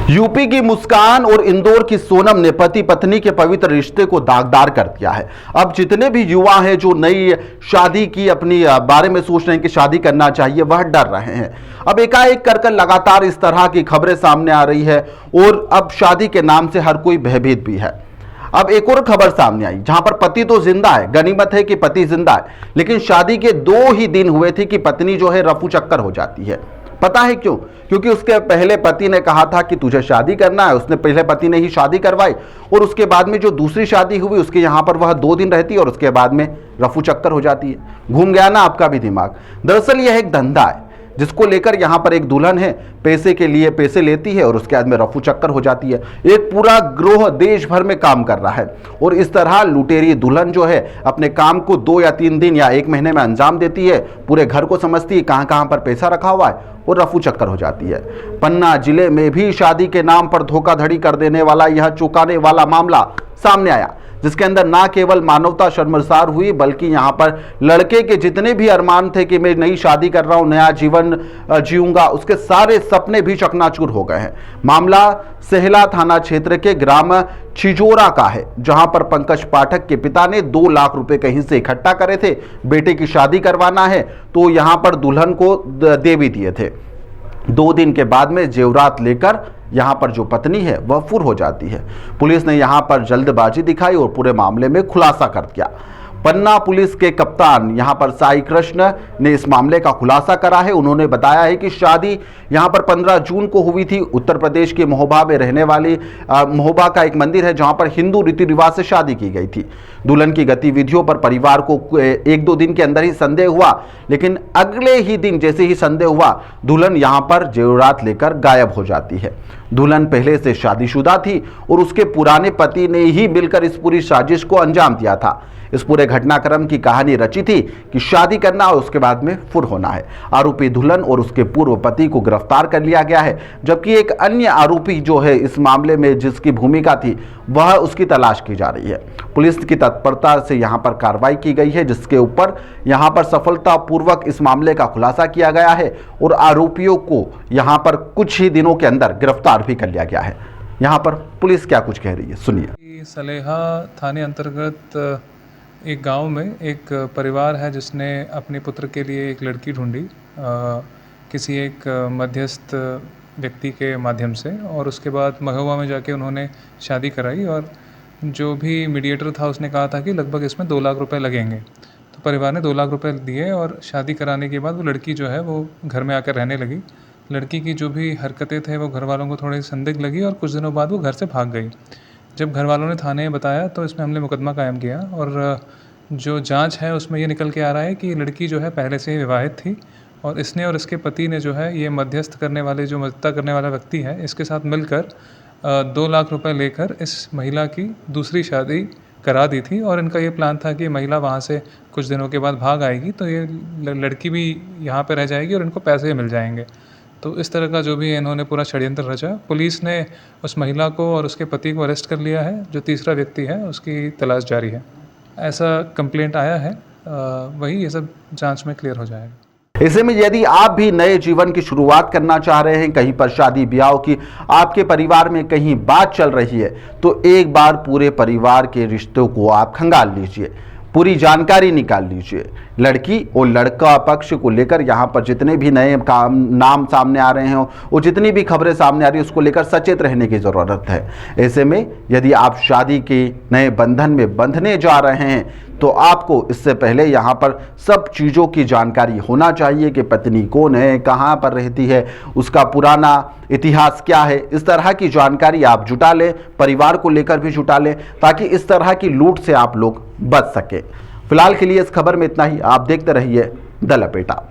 UP की मुस्कान और इंदौर की सोनम ने पति पत्नी के पवित्र रिश्ते को दागदार कर दिया है। अब जितने भी युवा हैं जो नई शादी की अपनी बारे में सोच रहे हैं कि शादी करना चाहिए, वह डर रहे हैं। अब एकाएक कर लगातार इस तरह की खबरें सामने आ रही है और अब शादी के नाम से हर कोई भयभीत भी है। अब एक और खबर सामने आई जहां पर पति तो जिंदा है, गनीमत है कि पति जिंदा है, लेकिन शादी के 2 ही दिन हुए थे कि पत्नी जो है रफू चक्कर हो जाती है। पता है क्यों? क्योंकि उसके पहले पति ने कहा था कि तुझे शादी करना है, उसने पहले पति ने ही शादी करवाई और उसके बाद में जो दूसरी शादी हुई उसके यहाँ पर वह 2 दिन रहती है और उसके बाद में रफू चक्कर हो जाती है। घूम गया ना आपका भी दिमाग। दरअसल यह एक धंधा है जिसको लेकर यहाँ पर एक दुल्हन है, पैसे के लिए पैसे लेती है और उसके बाद में रफू चक्कर हो जाती है। एक पूरा गिरोह देश भर में काम कर रहा है और इस तरह लुटेरी दुल्हन जो है अपने काम को 2 या 3 दिन या 1 महीने में अंजाम देती है। पूरे घर को समझती है कहाँ कहाँ पर पैसा रखा हुआ है और रफू चक्कर हो जाती है। पन्ना जिले में भी शादी के नाम पर धोखाधड़ी कर देने वाला यह चौंकाने वाला मामला सामने आया, जिसके अंदर ना केवल मानवता शर्मसार हुई बल्कि यहाँ पर लड़के के जितने भी अरमान थे कि मैं नई शादी कर रहा हूँ, नया जीवन जीऊंगा, उसके सारे सपने भी चकनाचूर हो गए हैं। मामला सेहला थाना क्षेत्र के ग्राम छिजोरा का है, जहां पर पंकज पाठक के पिता ने 2 लाख रुपए कहीं से इकट्ठा करे थे। बेटे की शादी करवाना है तो यहां पर दुल्हन को दे भी दिए थे। 2 दिन के बाद में जेवरात लेकर यहां पर जो पत्नी है वह फुर हो जाती है। पुलिस ने यहां पर जल्दबाजी दिखाई और पूरे मामले में खुलासा कर दिया। पन्ना पुलिस के कप्तान यहां पर साई कृष्ण ने इस मामले का खुलासा करा है। उन्होंने बताया है कि शादी यहां पर 15 जून को हुई थी। उत्तर प्रदेश के महोबा में रहने वाली महोबा का एक मंदिर है जहां पर हिंदू रीति रिवाज से शादी की गई थी। दुल्हन की गतिविधियों पर परिवार को 1-2 दिन के अंदर ही संदेह हुआ, लेकिन अगले ही दिन जैसे ही संदेह हुआ दुल्हन यहां पर जेवरात लेकर गायब हो जाती है। दुल्हन पहले से शादीशुदा थी और उसके पुराने पति ने ही मिलकर इस पूरी साजिश को अंजाम दिया था। इस पूरे घटनाक्रम की कहानी रची थी कि शादी करना और उसके बाद में फुर होना है। आरोपी दुल्हन और उसके पूर्व पति को गिरफ्तार कर लिया गया है, जबकि एक अन्य आरोपी जो है इस मामले में जिसकी भूमिका थी वह उसकी तलाश की जा रही है। पुलिस की तत्परता से यहां पर कार्रवाई की गई है, जिसके ऊपर यहां पर सफलतापूर्वक इस मामले का खुलासा किया गया है और आरोपियों को यहां पर कुछ ही दिनों के अंदर गिरफ्तार भी कर लिया गया है। यहां पर पुलिस क्या कुछ कह रही है, सुनिए। सलेहा थाने अंतर्गत एक गांव में एक परिवार है जिसने अपने पुत्र के लिए एक लड़की ढूंढी किसी एक मध्यस्थ व्यक्ति के माध्यम से, और उसके बाद महोबा में जाके उन्होंने शादी कराई। और जो भी मीडिएटर था उसने कहा था कि लगभग इसमें 2 लाख रुपए लगेंगे। तो परिवार ने 2 लाख रुपए दिए और शादी कराने के बाद वो लड़की जो है वो घर में आकर रहने लगी। लड़की की जो भी हरकतें थे वो घर वालों को थोड़ी संदिग्ध लगी और कुछ दिनों बाद वो घर से भाग गई। जब घर वालों ने थाने में बताया तो इसमें हमने मुकदमा कायम किया और जो जांच है उसमें ये निकल के आ रहा है कि लड़की जो है पहले से ही विवाहित थी और इसने और इसके पति ने जो है ये मध्यस्थ करने वाले जो मध्यस्थता करने वाला व्यक्ति है इसके साथ मिलकर 2 लाख रुपए लेकर इस महिला की दूसरी शादी करा दी थी। और इनका ये प्लान था कि महिला वहाँ से कुछ दिनों के बाद भाग आएगी तो ये लड़की भी यहाँ पर रह जाएगी और इनको पैसे मिल जाएंगे। तो इस तरह का जो भी इन्होंने पूरा षड्यंत्र रचा। पुलिस ने उस महिला को और उसके पति को अरेस्ट कर लिया है। जो तीसरा व्यक्ति है उसकी तलाश जारी है। ऐसा कंप्लेंट आया है, वही ये सब जांच में क्लियर हो जाएगा। ऐसे में यदि आप भी नए जीवन की शुरुआत करना चाह रहे हैं, कहीं पर शादी ब्याह की आपके परिवार में कहीं बात चल रही है, तो एक बार पूरे परिवार के रिश्तों को आप खंगाल लीजिए, पूरी जानकारी निकाल लीजिए। लड़की और लड़का पक्ष को लेकर यहाँ पर जितने भी नए नाम सामने आ रहे हो और जितनी भी खबरें सामने आ रही है उसको लेकर सचेत रहने की ज़रूरत है। ऐसे में यदि आप शादी के नए बंधन में बंधने जा रहे हैं तो आपको इससे पहले यहाँ पर सब चीज़ों की जानकारी होना चाहिए कि पत्नी कौन है, कहाँ पर रहती है, उसका पुराना इतिहास क्या है। इस तरह की जानकारी आप जुटा लें, परिवार को लेकर भी जुटा लें, ताकि इस तरह की लूट से आप लोग बच सकें। फिलहाल के लिए इस खबर में इतना ही। आप देखते रहिए द लपेटा।